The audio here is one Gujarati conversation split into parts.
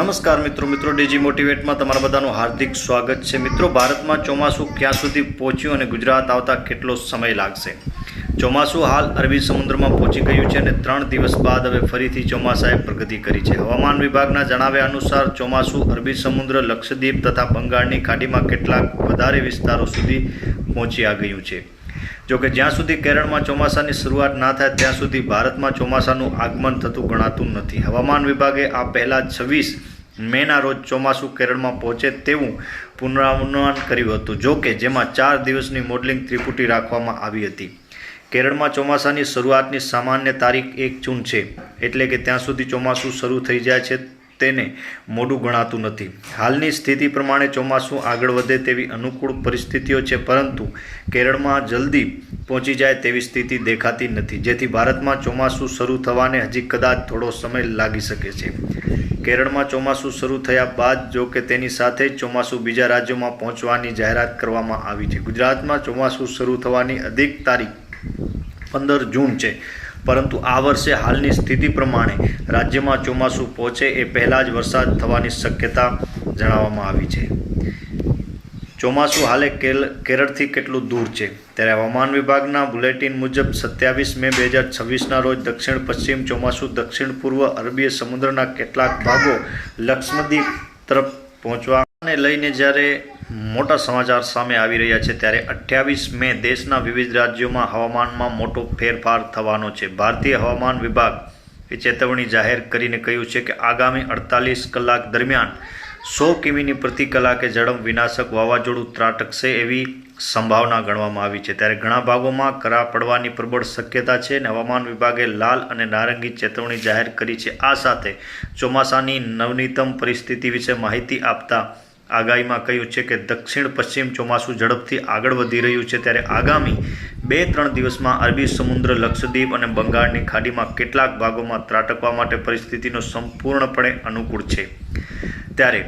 નમસ્કાર મિત્રો ડીજી મોટિવેટમાં તમારા બધાનું હાર્દિક સ્વાગત છે। મિત્રો, ભારતમાં ચોમાસું ક્યાં સુધી પહોંચ્યું અને ગુજરાત આવતા કેટલો સમય લાગશે? ચોમાસું હાલ અરબી સમુદ્રમાં પહોંચી ગયું છે અને 3 દિવસ બાદ હવે ફરીથી ચોમાસાએ પ્રગતિ કરી છે। હવામાન વિભાગના જણાવ્યા અનુસાર ચોમાસું અરબી સમુદ્ર, લક્ષદ્વીપ તથા બંગાળની ખાડીમાં કેટલાક વધારે વિસ્તારો સુધી પહોંચી ગયું છે। જોકે જ્યાં સુધી કેરળમાં ચોમાસાની શરૂઆત ના થાય ત્યાં સુધી ભારતમાં ચોમાસાનું આગમન થતું ગણાતું નથી। હવામાન વિભાગે આ પહેલાં 26 મેના રોજ ચોમાસું કેરળમાં પહોંચે તેવું પૂર્વાનુમાન કર્યું હતું, જોકે જેમાં 4 દિવસની મોડલિંગ ત્રિપુટી રાખવામાં આવી હતી। કેરળમાં ચોમાસાની શરૂઆતની સામાન્ય તારીખ 1 જૂન છે, એટલે કે ત્યાં સુધી ચોમાસું શરૂ થઈ જાય છે તેને મોડું ગણાતું નથી। હાલની સ્થિતિ પ્રમાણે ચોમાસું આગળ વધે તેવી અનુકૂળ પરિસ્થિતિઓ છે, પરંતુ કેરળમાં જલ્દી પહોંચી જાય તેવી સ્થિતિ દેખાતી નથી, જેથી ભારતમાં ચોમાસું શરૂ થવાને હજી કદાચ થોડો સમય લાગી શકે છે। કેરળમાં ચોમાસું શરૂ થયા બાદ જો કે તેની સાથે જ ચોમાસું બીજા રાજ્યોમાં પહોંચવાની જાહેરાત કરવામાં આવી છે। ગુજરાતમાં ચોમાસું શરૂ થવાની અધિક તારીખ 15 જૂન છે, પરંતુ આ વર્ષે હાલની સ્થિતિ પ્રમાણે રાજ્યમાં ચોમાસું પહોંચે એ પહેલાં જ વરસાદ થવાની શક્યતા જણાવવામાં આવી છે। ચોમાસું હાલે કેરળથી કેટલું દૂર છે? ત્યારે હવામાન વિભાગના બુલેટિન મુજબ 27 મે 2026ના રોજ દક્ષિણ પશ્ચિમ ચોમાસું દક્ષિણ પૂર્વ અરબી સમુદ્રના કેટલાક ભાગો લક્ષદ્વીપ તરફ પહોંચવાને લઈને જ્યારે મોટા સમાચાર સામે આવી રહ્યા છે, ત્યારે 28 મે દેશના વિવિધ રાજ્યોમાં હવામાનમાં મોટો ફેરફાર થવાનો છે। ભારતીય હવામાન વિભાગે ચેતવણી જાહેર કરીને કહ્યું છે કે આગામી 48 કલાક દરમિયાન 100 કિમી પ્રતિ કલાકે ઝડપ વિનાશક વાવાઝોડું ત્રાટકશે એવી સંભાવના ગણવામાં આવી છે। ત્યારે ઘણા ભાગોમાં કરા પડવાની પ્રબળ શક્યતા છે અને હવામાન વિભાગે લાલ અને નારંગી ચેતવણી જાહેર કરી છે। આ સાથે ચોમાસાની નવીનતમ પરિસ્થિતિ વિશે માહિતી આપતા આગાહીમાં કહ્યું છે કે દક્ષિણ પશ્ચિમ ચોમાસું ઝડપથી આગળ વધી રહ્યું છે। ત્યારે આગામી 2-3 દિવસમાં અરબી સમુદ્ર, લક્ષદ્વીપ અને બંગાળની ખાડીમાં કેટલાક ભાગોમાં ત્રાટકવા માટે પરિસ્થિતિનો સંપૂર્ણપણે અનુકૂળ છે। ત્યારે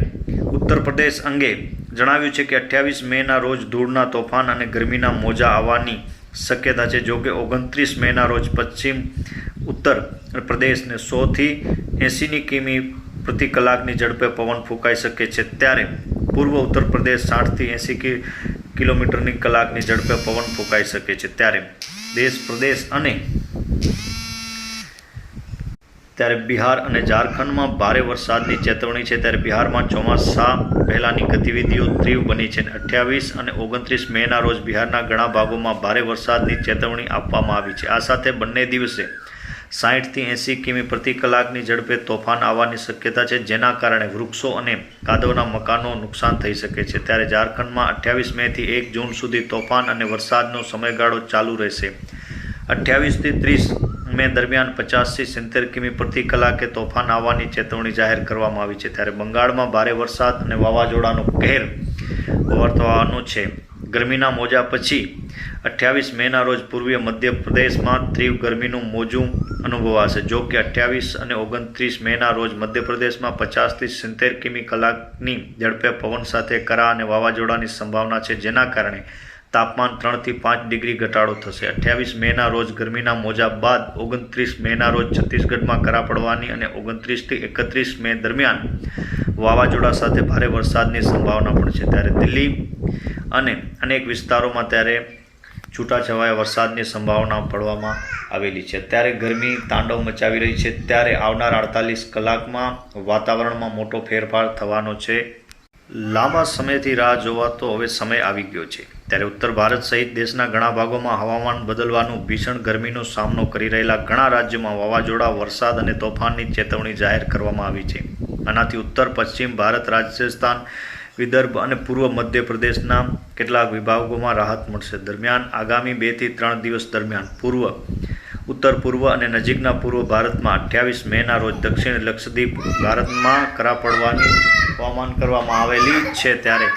ઉત્તર પ્રદેશ અંગે જણાવ્યું છે કે 28 મેના રોજ ધૂળના તોફાન અને ગરમીના મોજા આવવાની શક્યતા છે। જો કે 29 મેના રોજ પશ્ચિમ ઉત્તર પ્રદેશને 100થી 80 કિમી પ્રતિ કલાકની ઝડપે પવન ફૂંકાઈ શકે છે, ત્યારે પૂર્વ ઉત્તર પ્રદેશ 60થી 80 કિલોમીટરની કલાકની ઝડપે પવન ફૂંકાઈ શકે છે। ત્યારે બિહાર અને ઝારખંડમાં ભારે વરસાદની ચેતવણી છે। ત્યારે બિહારમાં ચોમાસા પહેલાંની ગતિવિધિઓ તીવ્ર બની છે। 28 અને 29 મેના રોજ બિહારના ઘણા ભાગોમાં ભારે વરસાદની ચેતવણી આપવામાં આવી છે। આ સાથે બંને દિવસે 60થી 80 કિમી પ્રતિ કલાકની ઝડપે તોફાન આવવાની શક્યતા છે, જેના કારણે વૃક્ષો અને કાદવના મકાનો નુકસાન થઈ શકે છે। ત્યારે ઝારખંડમાં 28 મેથી 1 જૂન સુધી તોફાન અને વરસાદનો સમયગાળો ચાલુ રહેશે। 28થી 30 મે દરમિયાન 50થી 70 કિમી પ્રતિ કલાકે તોફાન આવવાની ચેતવણી જાહેર કરવામાં આવી છે। ત્યારે બંગાળમાં ભારે વરસાદ અને વાવાઝોડાનો કહેર વર્તવાનો છે। ગરમીના મોજા પછી 28 મેના રોજ પૂર્વીય મધ્યપ્રદેશમાં તીવ્ર ગરમીનું મોજું અનુભવાશે। જો કે 28 અને 29 મેના રોજ મધ્યપ્રદેશમાં 50થી 70 કિમી કલાકની ઝડપે પવન સાથે કરા અને વાવાઝોડાની સંભાવના છે, જેના કારણે તાપમાન 3થી 5 ડિગ્રી ઘટાડો થશે। 28 મેના રોજ ગરમીના મોજા બાદ 29 મેના રોજ છત્તીસગઢમાં કરા પડવાની અને 29થી 31 મે દરમિયાન વાવાઝોડા સાથે ભારે વરસાદની સંભાવના પણ છે। ત્યારે દિલ્હી અને અનેક વિસ્તારોમાં ત્યારે છૂટાછવાયા વરસાદની સંભાવના પડવામાં આવેલી છે। ત્યારે ગરમી તાંડવ મચાવી રહી છે, ત્યારે આવનાર 48 કલાકમાં વાતાવરણમાં મોટો ફેરફાર થવાનો છે। લાંબા સમયથી રાહ જોવાતો હવે સમય આવી ગયો છે। ત્યારે ઉત્તર ભારત સહિત દેશના ઘણા ભાગોમાં હવામાન બદલવાનું ભીષણ ગરમીનો સામનો કરી રહેલા ઘણા રાજ્યોમાં વાવાઝોડા, વરસાદ અને તોફાનની ચેતવણી જાહેર કરવામાં આવી છે। આનાથી ઉત્તર પશ્ચિમ ભારત, રાજસ્થાન, વિદર્ભ અને પૂર્વ મધ્યપ્રદેશના કેટલાક વિભાગોમાં રાહત મળશે। દરમિયાન આગામી 2 થી 3 દિવસ દરમિયાન ઉત્તર પૂર્વ અને નજીકના પૂર્વ ભારતમાં 28 મેના રોજ દક્ષિણ લક્ષદ્વીપ ભારતમાં કરા પડવાની હવામાન કરવામાં આવેલી છે। ત્યારે